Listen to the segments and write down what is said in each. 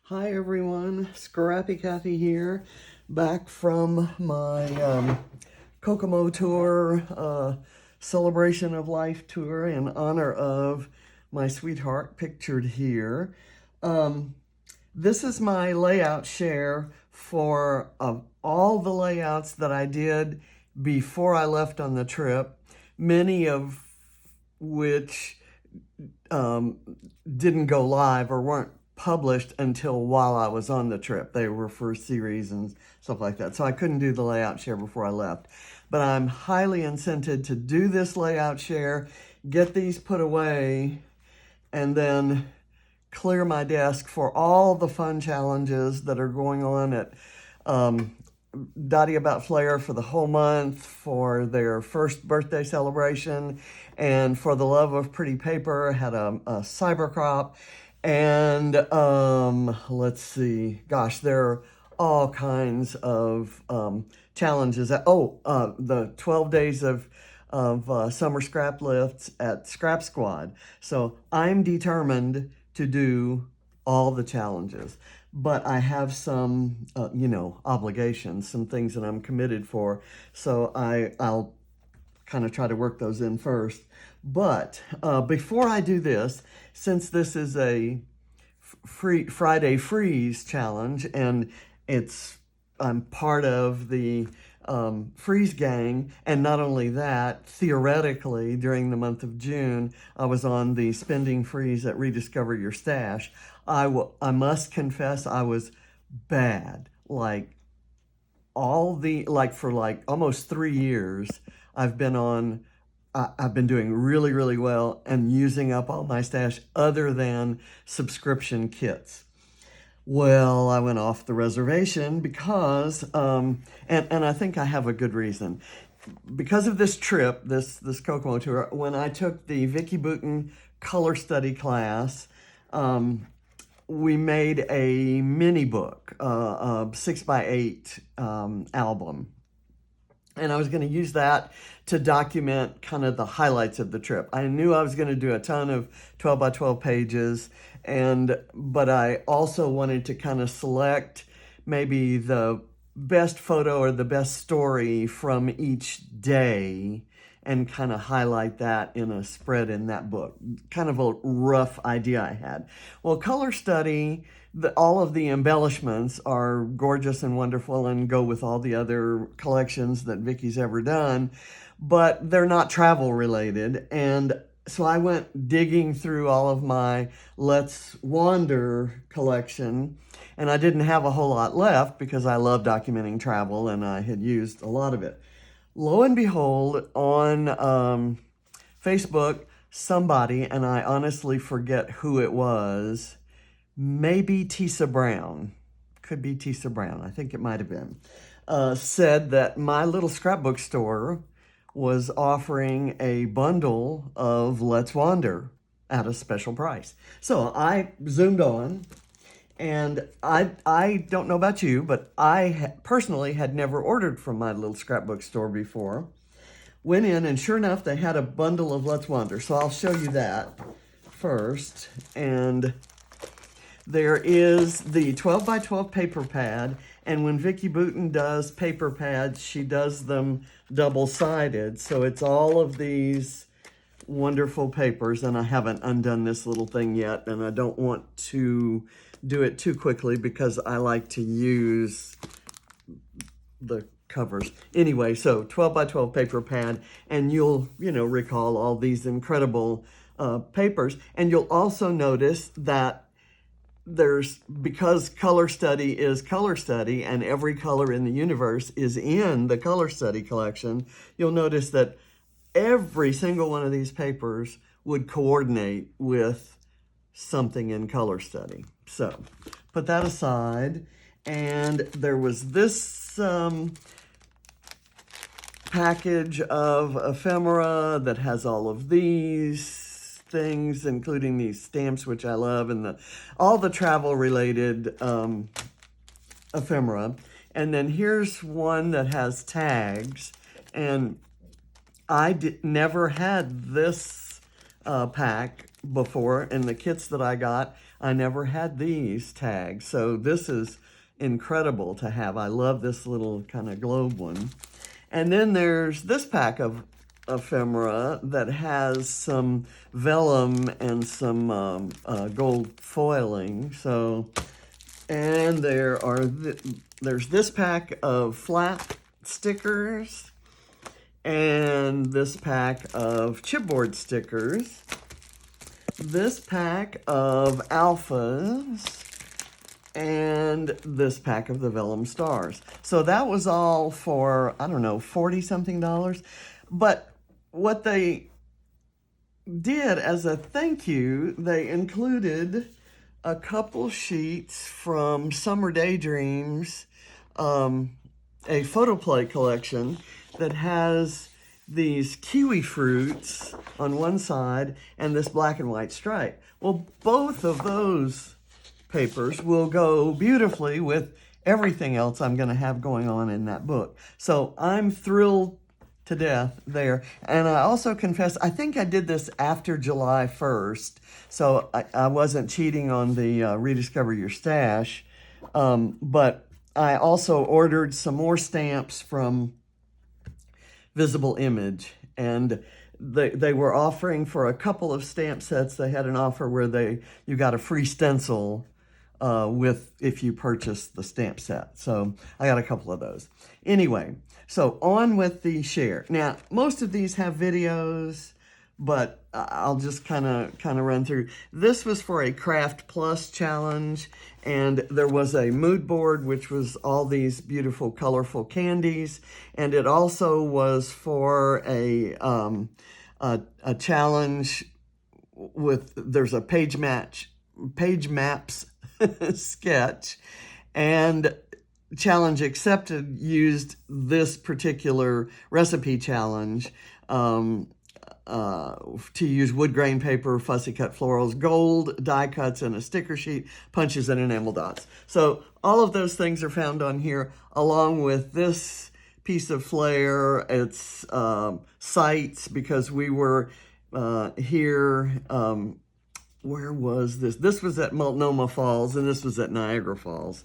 Hi everyone, Scrappy Kathy here, back from my Kokomo tour, celebration of life tour in honor of my sweetheart pictured here. This is my layout share for all the layouts that I did before I left on the trip, many of which didn't go live or weren't published until while I was on the trip. They were for series and stuff like that. So I couldn't do the layout share before I left. But I'm highly incented to do this layout share, get these put away, and then clear my desk for all the fun challenges that are going on at Dottie About Flair for the whole month, for their first birthday celebration, and for the love of pretty paper, had a cyber crop. And let's see, gosh, there are all kinds of challenges. The 12 days of summer scrap lifts at Scrap Squad. So I'm determined to do all the challenges, but I have some, obligations, some things that I'm committed for. So I'll kind of try to work those in first. But before I do this, since this is a Friday Freeze challenge, and I'm part of the Freeze Gang, and not only that, theoretically, during the month of June, I was on the Spending Freeze at Rediscover Your Stash. I must confess, I was bad. For almost 3 years, I've been doing really, really well and using up all my stash other than subscription kits. Well, I went off the reservation because, and I think I have a good reason. Because of this trip, this Kokomo tour, when I took the Vicki Boutin color study class, we made a mini book, a 6x8 album. And I was going to use that to document kind of the highlights of the trip. I knew I was going to do a ton of 12 by 12 pages, but I also wanted to kind of select maybe the best photo or the best story from each day and kind of highlight that in a spread in that book. Kind of a rough idea I had. Well, color study, all of the embellishments are gorgeous and wonderful and go with all the other collections that Vicki's ever done, but they're not travel related. And so I went digging through all of my Let's Wander collection, and I didn't have a whole lot left because I love documenting travel and I had used a lot of it. Lo and behold, on Facebook, somebody, and I honestly forget who it was, maybe Tisa Brown, could be Tisa Brown, I think it might have been, said that my little scrapbook store was offering a bundle of Let's Wander at a special price. So I zoomed on, and I don't know about you, but I personally had never ordered from my little scrapbook store before. Went in, and sure enough, they had a bundle of Let's Wander. So I'll show you that first. And there is the 12 by 12 paper pad. And when Vicki Boutin does paper pads, she does them double-sided. So it's all of these wonderful papers, and I haven't undone this little thing yet, and I don't want to do it too quickly because I like to use the covers. Anyway, so 12 by 12 paper pad, and you'll, recall all these incredible papers. And you'll also notice that because color study is color study and every color in the universe is in the color study collection, you'll notice that every single one of these papers would coordinate with something in color study. So put that aside, and there was this package of ephemera that has all of these things, including these stamps, which I love, and all the travel related ephemera. And then here's one that has tags, and I never had this pack before in the kits that I got. I never had these tags, so this is incredible to have. I love this little kind of globe one. And then there's this pack of ephemera that has some vellum and some gold foiling. So, and there's this pack of flat stickers and this pack of chipboard stickers, this pack of alphas, and this pack of the vellum stars. So that was all for, I don't know, 40 something dollars. But what they did as a thank you, they included a couple sheets from Summer Daydreams, a photoplay collection that has these kiwi fruits on one side and this black and white stripe. Well, both of those papers will go beautifully with everything else I'm going to have going on in that book. So I'm thrilled to death there. And I also confess, I think I did this after July 1st, so I wasn't cheating on the Rediscover Your Stash, but I also ordered some more stamps from Visible Image, and they were offering for a couple of stamp sets. They had an offer where you got a free stencil if you purchased the stamp set. So I got a couple of those. Anyway, so on with the share. Now, most of these have videos, but I'll just kind of run through. This was for a Craft Plus challenge, and there was a mood board, which was all these beautiful, colorful candies, and it also was for a challenge with, there's a page maps sketch, and Challenge Accepted used this particular recipe challenge to use wood grain paper, fussy cut florals, gold die cuts, and a sticker sheet, punches, and enamel dots. So all of those things are found on here, along with this piece of flair. It's sites, because we were here. Where was this? This was at Multnomah Falls, and this was at Niagara Falls.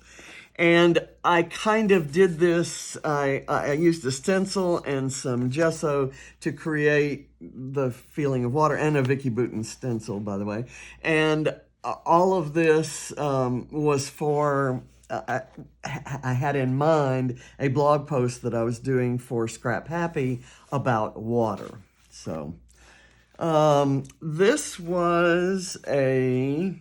And I kind of did this, I used a stencil and some gesso to create the feeling of water, and a Vicky Bouton stencil, by the way. And all of this was for, I had in mind a blog post that I was doing for Scrap Happy about water. So this was a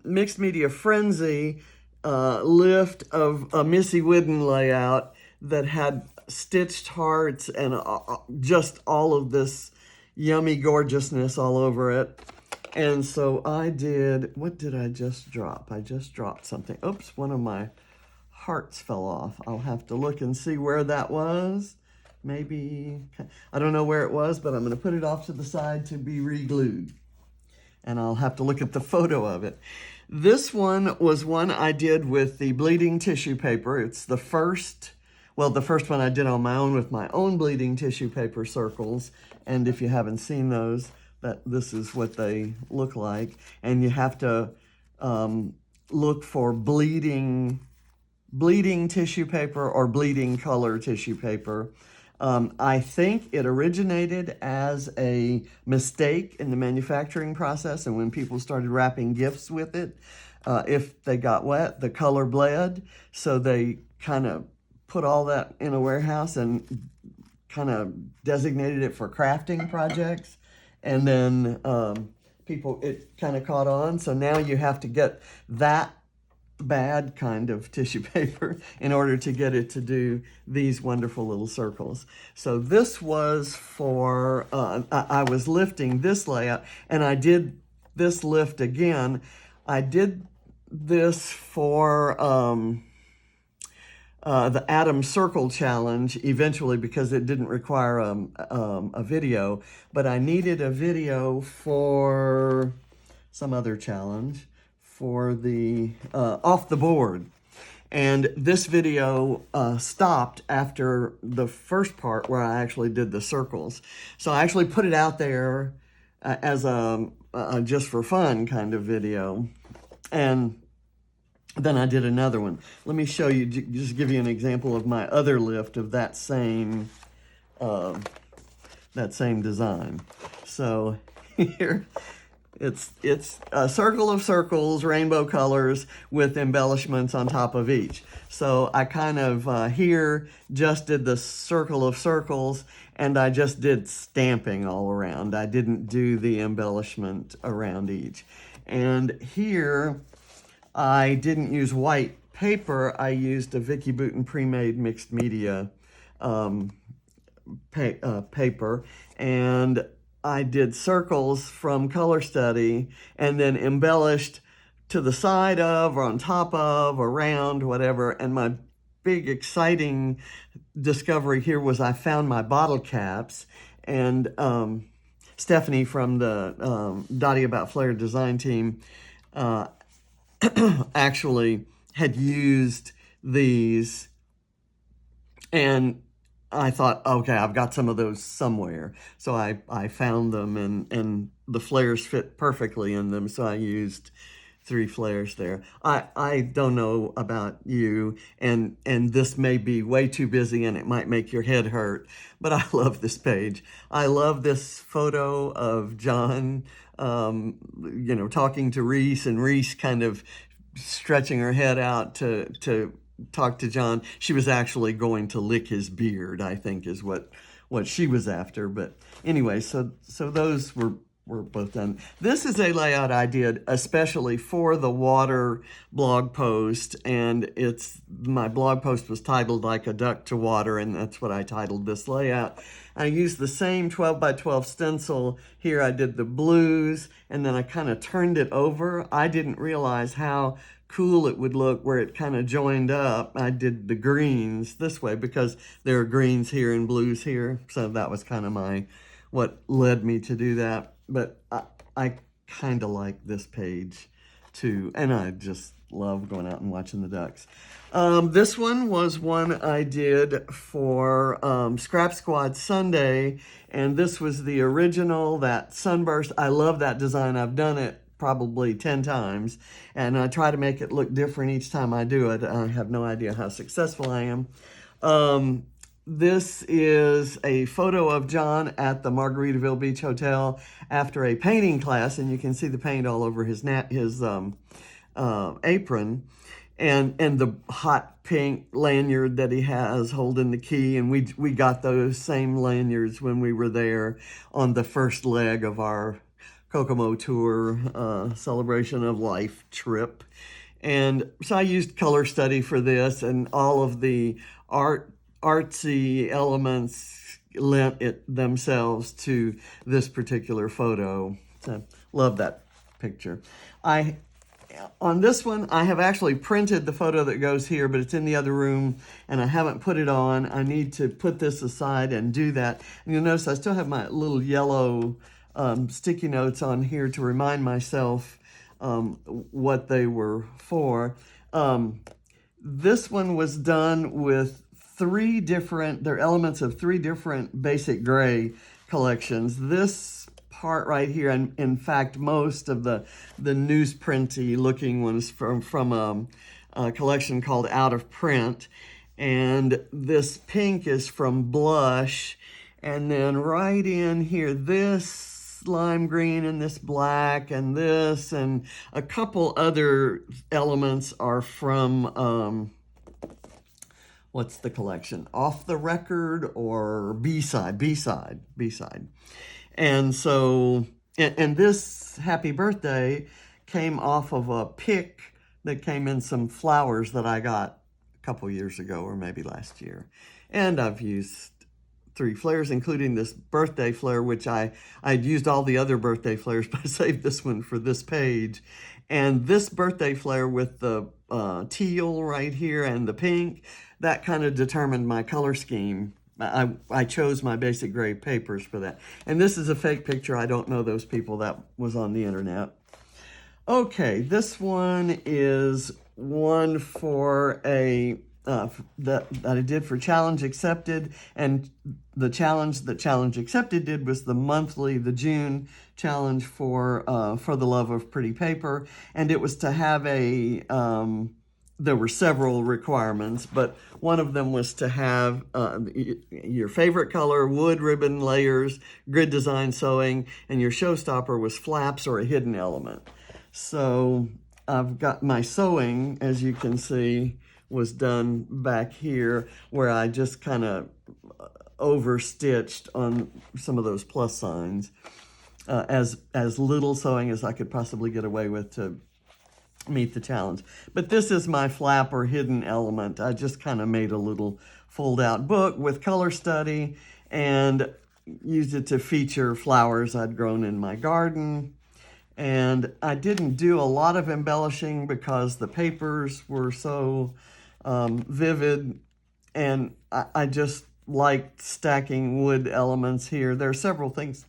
Mixed Media Frenzy lift of a Missy Whidden layout that had stitched hearts and just all of this yummy gorgeousness all over it. And so I did, what did I just drop? I just dropped something. Oops, one of my hearts fell off. I'll have to look and see where that was. Maybe, I don't know where it was, but I'm going to put it off to the side to be re-glued. And I'll have to look at the photo of it. This one was one I did with the bleeding tissue paper. It's the first one I did on my own with my own bleeding tissue paper circles. And if you haven't seen those, this is what they look like. And you have to look for bleeding tissue paper or bleeding color tissue paper. I think it originated as a mistake in the manufacturing process, and when people started wrapping gifts with it, if they got wet, the color bled, so they kind of put all that in a warehouse and kind of designated it for crafting projects, and then it kind of caught on, so now you have to get that bad kind of tissue paper in order to get it to do these wonderful little circles. So this was for, I was lifting this layout, and I did this lift again. I did this for the Atom Circle Challenge eventually, because it didn't require a video, but I needed a video for some other challenge, for the Off the Board. And this video stopped after the first part where I actually did the circles. So I actually put it out there as a just for fun kind of video. And then I did another one. Let me show you, just give you an example of my other lift of that same design. So here, it's a circle of circles, rainbow colors with embellishments on top of each. So I kind of here just did the circle of circles, and I just did stamping all around. I didn't do the embellishment around each. And here, I didn't use white paper. I used a Vicky Bouton pre-made mixed media paper, and I did circles from Color Study and then embellished to the side of, or on top of, around, whatever. And my big exciting discovery here was I found my bottle caps, and Stephanie from the Dottie About Flair design team actually had used these, and I thought, okay, I've got some of those somewhere. So I found them, and the flares fit perfectly in them, so I used 3 flares there. I don't know about you, and this may be way too busy and it might make your head hurt, but I love this page. I love this photo of John, talking to Reese, and Reese kind of stretching her head out to talk to John. She was actually going to lick his beard, I think is what she was after. But anyway, so those were both done. This is a layout I did especially for the water blog post, and my blog post was titled Like a Duck to Water, and that's what I titled this layout. I used the same 12 by 12 stencil. Here I did the blues, and then I kind of turned it over. I didn't realize how cool it would look where it kind of joined up. I did the greens this way because there are greens here and blues here. So that was kind of what led me to do that. But I kind of like this page too. And I just love going out and watching the ducks. This one was one I did for Scrap Squad Sunday. And this was the original, that sunburst. I love that design. I've done it probably 10 times, and I try to make it look different each time I do it. I have no idea how successful I am. This is a photo of John at the Margaritaville Beach Hotel after a painting class, and you can see the paint all over his apron, and the hot pink lanyard that he has holding the key. And we got those same lanyards when we were there on the first leg of our Kokomo Tour Celebration of Life trip. And so I used Color Study for this, and all of the artsy elements lent themselves to this particular photo. So, love that picture. On this one, I have actually printed the photo that goes here, but it's in the other room, and I haven't put it on. I need to put this aside and do that. And you'll notice I still have my little yellow sticky notes on here to remind myself what they were for. This one was done with they're elements of 3 different basic gray collections. This part right here, and in fact most of the newsprinty looking ones from a collection called Out of Print, and this pink is from Blush, and then right in here this lime green and this black and this, and a couple other elements are from what's the collection? Off the Record or B-Side. And so, and this Happy Birthday came off of a pick that came in some flowers that I got a couple years ago, or maybe last year. And I've used 3 flares, including this birthday flare, which I'd used all the other birthday flares, but I saved this one for this page. And this birthday flare with the teal right here and the pink, that kind of determined my color scheme. I chose my basic gray papers for that. And this is a fake picture. I don't know those people. That was on the internet. Okay, this one is one for a that I did for Challenge Accepted, and the challenge that Challenge Accepted did was the June challenge for the love of pretty paper, and it was to have there were several requirements, but one of them was to have your favorite color, wood, ribbon, layers, grid design, sewing, and your showstopper was flaps or a hidden element. So I've got my sewing, as you can see, was done back here, where I just kind of overstitched on some of those plus signs, as little sewing as I could possibly get away with to meet the challenge. But this is my flap or hidden element. I just kind of made a little fold-out book with color study and used it to feature flowers I'd grown in my garden. And I didn't do a lot of embellishing because the papers were so vivid, and I just liked stacking wood elements here. There are several things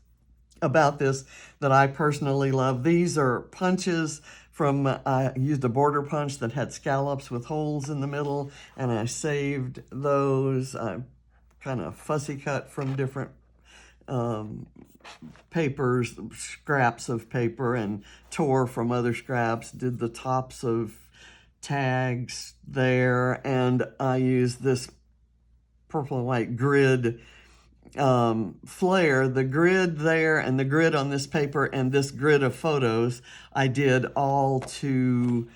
about this that I personally love. These are punches from, I used a border punch that had scallops with holes in the middle, and I saved those. I kind of fussy cut from different papers, scraps of paper, and tore from other scraps, did the tops of tags there, and I used this purple and white grid flare. The grid there and the grid on this paper and this grid of photos I did all to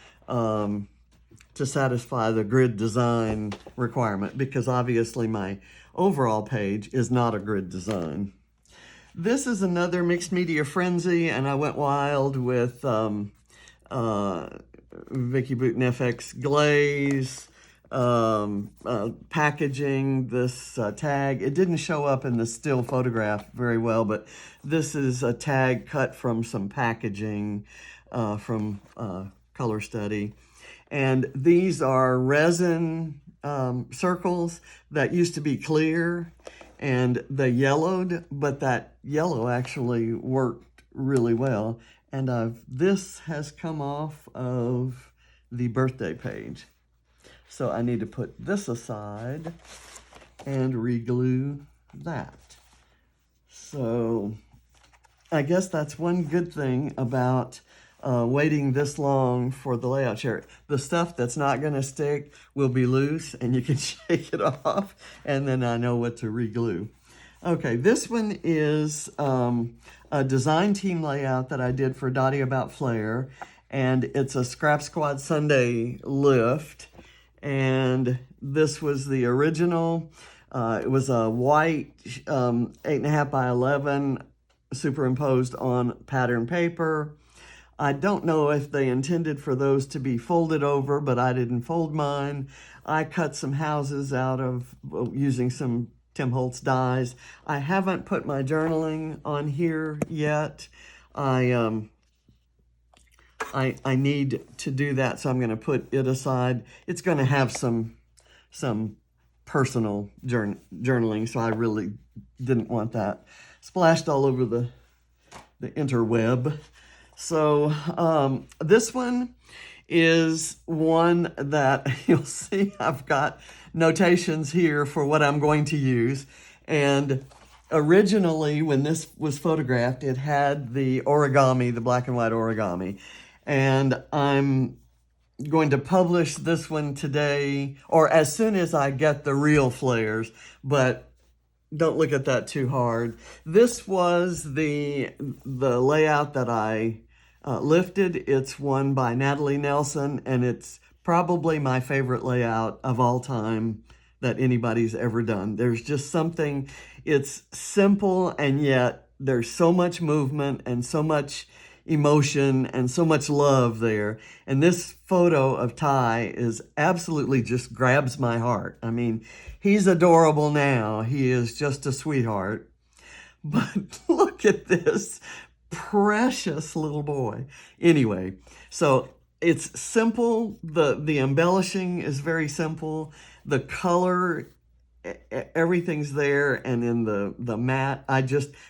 satisfy the grid design requirement, because obviously my overall page is not a grid design. This is another mixed media frenzy, and I went wild with Vicki Boutin FX glaze, packaging this tag. It didn't show up in the still photograph very well, but this is a tag cut from some packaging from Color Study. And these are resin circles that used to be clear, and they yellowed, but that yellow actually worked really well. And this has come off of the birthday page. So I need to put this aside and reglue that. So I guess that's one good thing about waiting this long for the layout chair. The stuff that's not going to stick will be loose, and you can shake it off, and then I know what to reglue. Okay, this one is a design team layout that I did for Dottie About Flair, and it's a Scrap Squad Sunday lift, and this was the original. It was a white 8.5 by 11 superimposed on pattern paper. I don't know if they intended for those to be folded over, but I didn't fold mine. I cut some houses out of using some Tim Holtz dies. I haven't put my journaling on here yet. I need to do that, so I'm going to put it aside. It's going to have some personal journaling, so I really didn't want that splashed all over the interweb. So this one is one that you'll see I've got notations here for what I'm going to use. And originally, when this was photographed, it had the origami, the black and white origami. And I'm going to publish this one today, or as soon as I get the real flares, but don't look at that too hard. This was the layout that I lifted. It's one by Natalie Nelson, and it's probably my favorite layout of all time that anybody's ever done. There's just something, it's simple, and yet there's so much movement and so much emotion and so much love there. And this photo of Ty is absolutely just grabs my heart. I mean, he's adorable now. He is just a sweetheart. But look at this precious little boy. Anyway, so it's simple. The embellishing is very simple. The color, everything's there, and in the matte,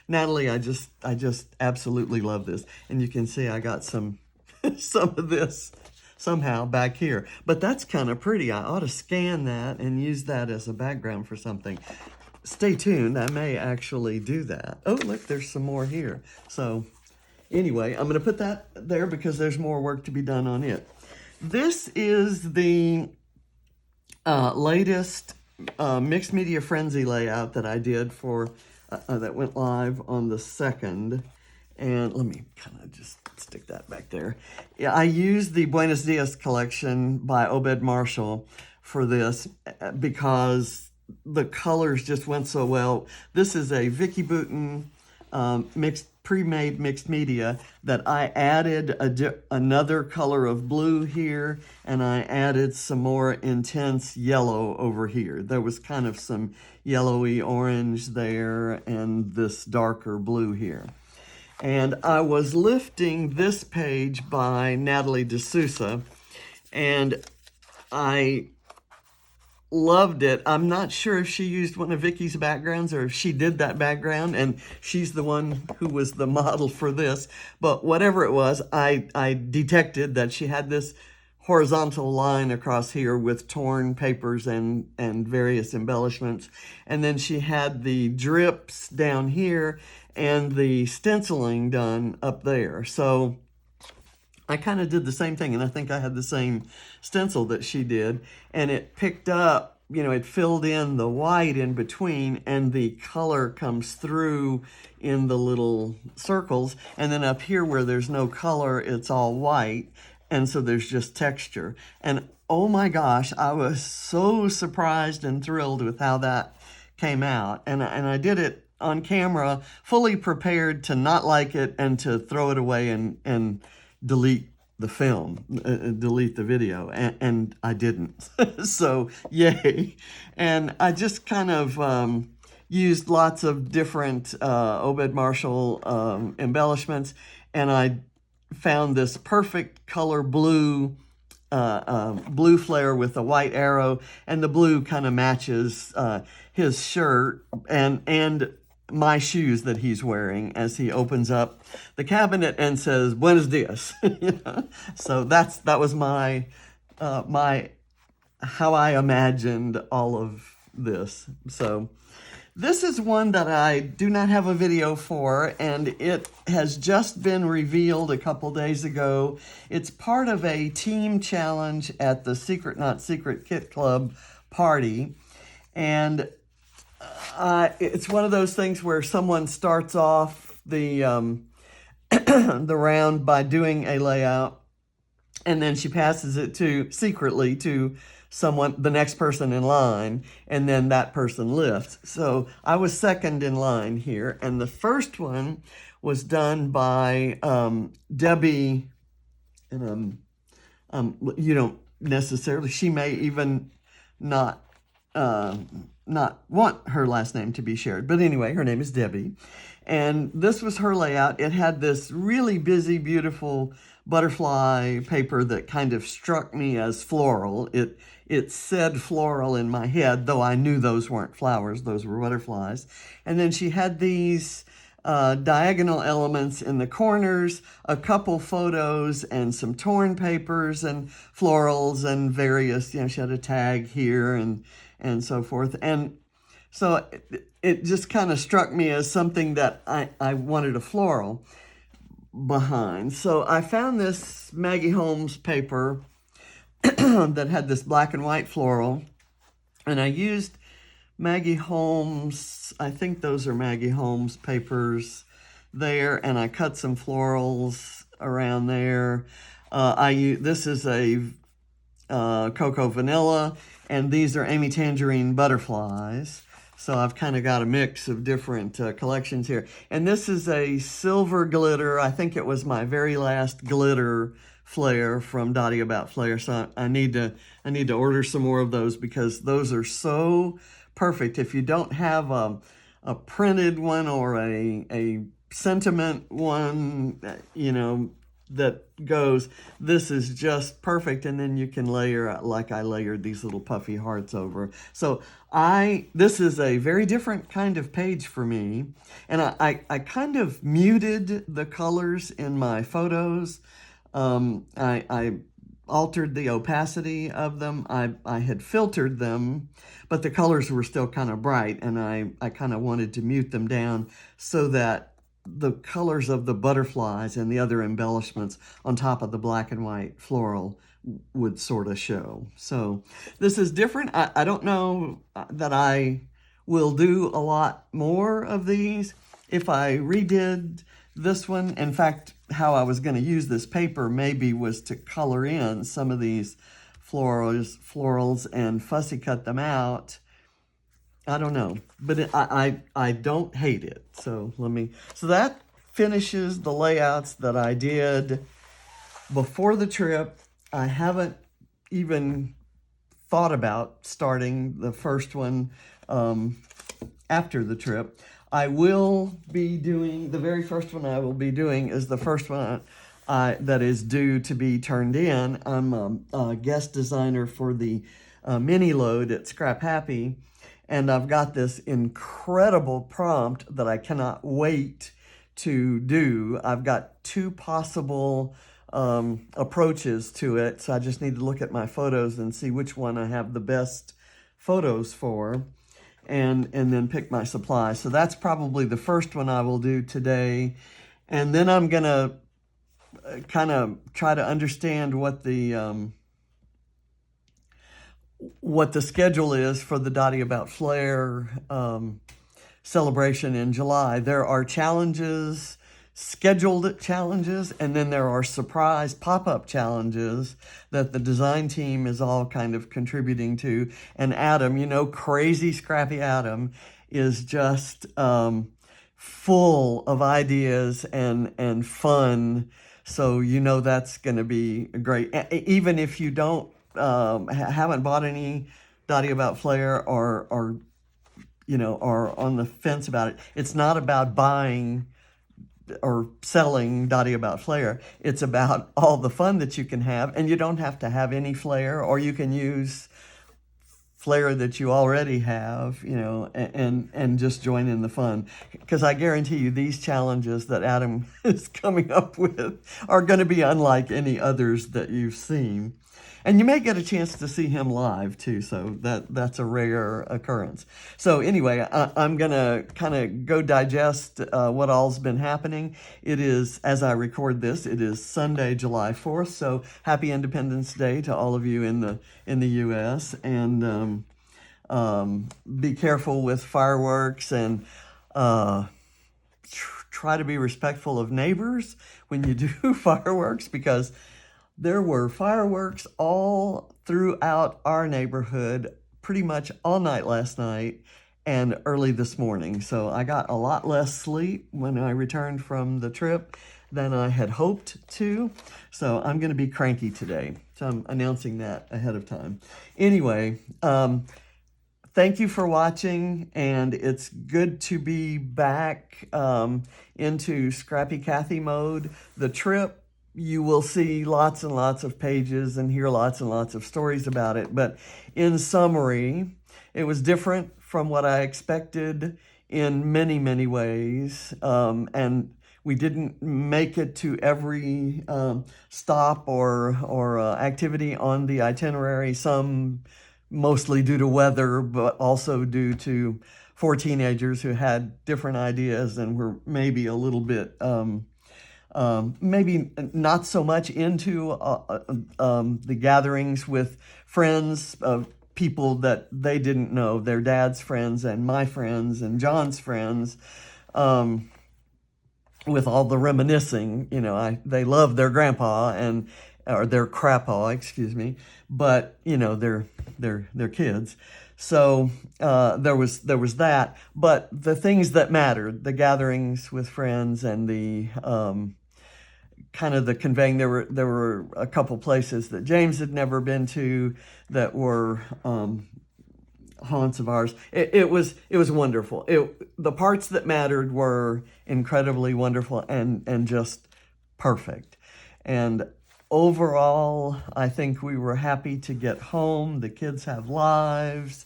Natalie, I just absolutely love this. And you can see I got some of this somehow back here. But that's kind of pretty. I ought to scan that and use that as a background for something. Stay tuned. I may actually do that. Oh, look, there's some more here. So anyway, I'm going to put that there because there's more work to be done on it. This is the latest Mixed Media Frenzy layout that I did for, that went live on the 2nd. And let me kind of just stick that back there. Yeah, I used the Buenos Dias collection by Obed Marshall for this because the colors just went so well. This is a Vicky Boutin pre-made mixed media that I added another color of blue here, and I added some more intense yellow over here. There was kind of some yellowy orange there and this darker blue here. And I was lifting this page by Natalie D'Souza, and I loved it. I'm not sure if she used one of Vicky's backgrounds or if she did that background, and she's the one who was the model for this. But whatever it was, I detected that she had this horizontal line across here with torn papers and various embellishments. And then she had the drips down here and the stenciling done up there. So I kind of did the same thing, and I think I had the same stencil that she did, and it picked up, you know, it filled in the white in between, and the color comes through in the little circles, and then up here where there's no color, it's all white, and so there's just texture. And oh my gosh, I was so surprised and thrilled with how that came out, and I did it on camera, fully prepared to not like it and to throw it away and delete the film, delete the video, and I didn't. So yay. And I just kind of used lots of different Obed Marshall embellishments, and I found this perfect color blue blue flare with a white arrow, and the blue kind of matches his shirt and my shoes that he's wearing as he opens up the cabinet and says "Buenos dias." You know? So that was my how I imagined all of this. So this is one that I do not have a video for, and it has just been revealed a couple days ago. It's part of a team challenge at the Secret Not Secret Kit Club party, and it's one of those things where someone starts off the the round by doing a layout, and then she passes it secretly to someone, the next person in line, and then that person lifts. So I was second in line here, and the first one was done by Debbie, and you don't necessarily, she may even not want her last name to be shared. But anyway, her name is Debbie. And this was her layout. It had this really busy, beautiful butterfly paper that kind of struck me as floral. It said floral in my head, though I knew those weren't flowers, those were butterflies. And then she had these diagonal elements in the corners, a couple photos and some torn papers and florals and various, you know, she had a tag here and so forth. And so it just kind of struck me as something that I wanted a floral behind. So I found this Maggie Holmes paper that had this black and white floral, and I used Maggie Holmes, I think those are Maggie Holmes papers there, and I cut some florals around there. This is a Cocoa Vanilla, and these are Amy Tangerine butterflies. So I've kind of got a mix of different collections here. And this is a silver glitter. I think it was my very last glitter flare from Dottie About Flare. So I need to order some more of those because those are so perfect. If you don't have a printed one or a sentiment one, you know, that goes, this is just perfect. And then you can layer, like I layered these little puffy hearts over. So this is a very different kind of page for me. And I kind of muted the colors in my photos. I altered the opacity of them. I had filtered them, but the colors were still kind of bright, and I kind of wanted to mute them down so that the colors of the butterflies and the other embellishments on top of the black and white floral would sort of show. So this is different. I don't know that I will do a lot more of these. If I redid this one, in fact, how I was going to use this paper maybe was to color in some of these florals and fussy cut them out. I don't know, but I don't hate it. So so that finishes the layouts that I did before the trip. I haven't even thought about starting the first one after the trip. I will be doing, the very first one I will be doing is the first one that is due to be turned in. I'm a guest designer for the mini load at Scrappy, and I've got this incredible prompt that I cannot wait to do. I've got two possible approaches to it, so I just need to look at my photos and see which one I have the best photos for, and then pick my supplies. So that's probably the first one I will do today, and then I'm gonna kind of try to understand what the schedule is for the Dottie About Flair celebration in July. There are challenges, scheduled challenges, and then there are surprise pop-up challenges that the design team is all kind of contributing to. And Adam, you know, crazy Scrappy Adam is just full of ideas and fun. So you know that's going to be great. Even if you don't haven't bought any Dottie About Flair or you know, are on the fence about it. It's not about buying or selling Dottie About Flair. It's about all the fun that you can have, and you don't have to have any flair, or you can use flair that you already have, you know, and just join in the fun. Because I guarantee you these challenges that Adam is coming up with are going to be unlike any others that you've seen. And you may get a chance to see him live too, so that's a rare occurrence. So anyway, I'm going to kind of go digest what all's been happening. It is, as I record this, it is Sunday, July 4th, so happy Independence Day to all of you in the U.S., and be careful with fireworks, and try to be respectful of neighbors when you do fireworks, because there were fireworks all throughout our neighborhood pretty much all night last night and early this morning. So I got a lot less sleep when I returned from the trip than I had hoped to. So I'm going to be cranky today. So I'm announcing that ahead of time. Anyway, thank you for watching, and it's good to be back into Scrappy Cathy mode. The trip, you will see lots and lots of pages and hear lots and lots of stories about it. But in summary, it was different from what I expected in many, many ways. And we didn't make it to every stop or activity on the itinerary, some mostly due to weather, but also due to 4 teenagers who had different ideas and were maybe a little bit maybe not so much into the gatherings with friends of people that they didn't know, their dad's friends and my friends and John's friends, with all the reminiscing. You know, they love their grandpa or their crapaw, excuse me, but you know, they're kids. So there was that, but the things that mattered, the gatherings with friends and the kind of the conveying. There were a couple places that James had never been to that were haunts of ours. It was wonderful. The parts that mattered were incredibly wonderful and just perfect. And overall, I think we were happy to get home. The kids have lives,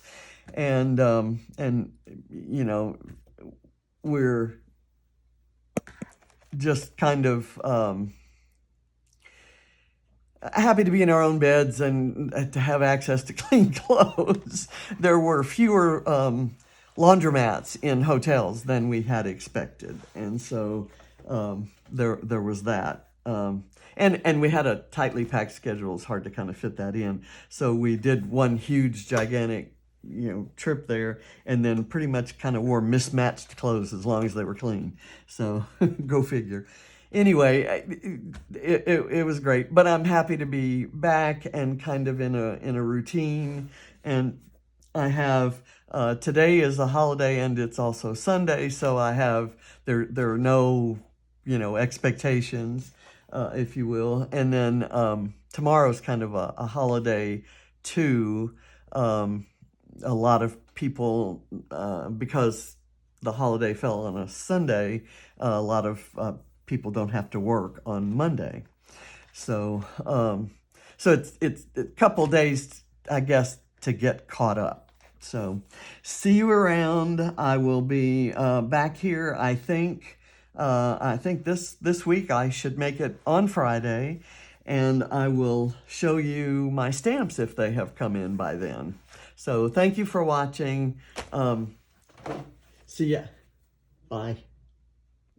and you know, we're just kind of happy to be in our own beds and to have access to clean clothes. There were fewer laundromats in hotels than we had expected, and so there was that. And we had a tightly packed schedule. It's hard to kind of fit that in. So we did one huge, gigantic, trip there, and then pretty much kind of wore mismatched clothes as long as they were clean. So go figure. Anyway, it was great, but I'm happy to be back and kind of in a routine. And I have today is a holiday and it's also Sunday, so I have there are no expectations, if you will. And then tomorrow's kind of a holiday too. A lot of people, because the holiday fell on a Sunday, a lot of people don't have to work on Monday. So it's a couple days, I guess, to get caught up. So see you around. I will be back here, I think. I think this week I should make it on Friday, and I will show you my stamps if they have come in by then. So thank you for watching. See ya. Bye.